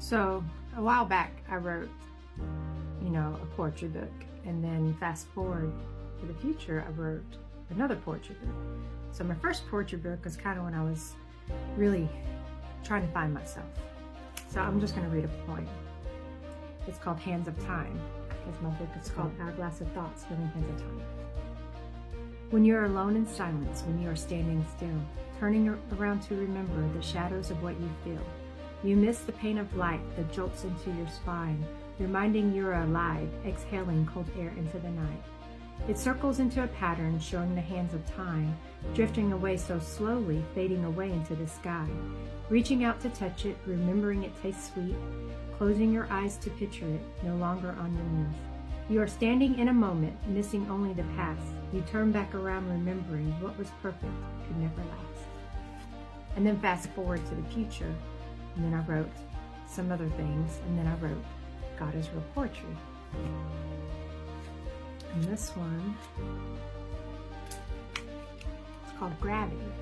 So a while back, I wrote, a poetry book, and then fast forward to the future, I wrote another poetry book. So my first poetry book was kind of when I was really trying to find myself. So I'm just going to read a poem. It's called Hands of Time, because my book is called Hourglass of Thoughts, Living Hands of Time. When you're alone in silence, when you are standing still, turning around to remember the shadows of what you feel, you miss the pain of light that jolts into your spine, reminding you're alive, exhaling cold air into the night. It circles into a pattern showing the hands of time, drifting away so slowly, fading away into the sky. Reaching out to touch it, remembering it tastes sweet, closing your eyes to picture it, no longer on your knees. You are standing in a moment, missing only the past. You turn back around remembering what was perfect could never last. And then fast forward to the future, and then I wrote some other things, and then I wrote God is Real Poetry. And this one, it's called Gravity.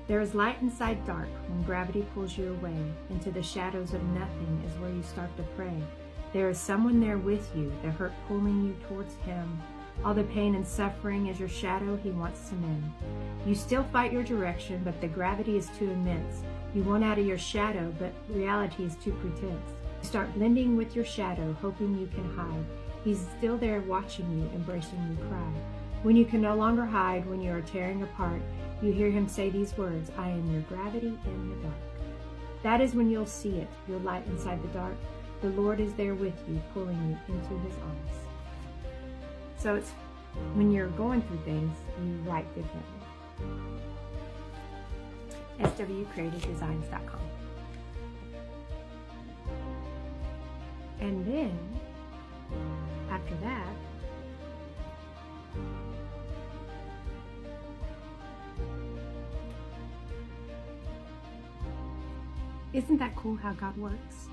There is light inside dark when gravity pulls you away. Into the shadows of nothing is where you start to pray. There is someone there with you, the hurt pulling you towards him. All the pain and suffering is your shadow he wants to mend. You still fight your direction, but the gravity is too immense. You want out of your shadow, but reality is too pretense. You start blending with your shadow, hoping you can hide. He's still there watching you, embracing you cry. When you can no longer hide, when you are tearing apart, you hear him say these words, I am your gravity in the dark. That is when you'll see it, your light inside the dark. The Lord is there with you, pulling you into his arms. So it's when you're going through things, you write differently. swcreativedesigns.com. And then, after that, isn't that cool how God works?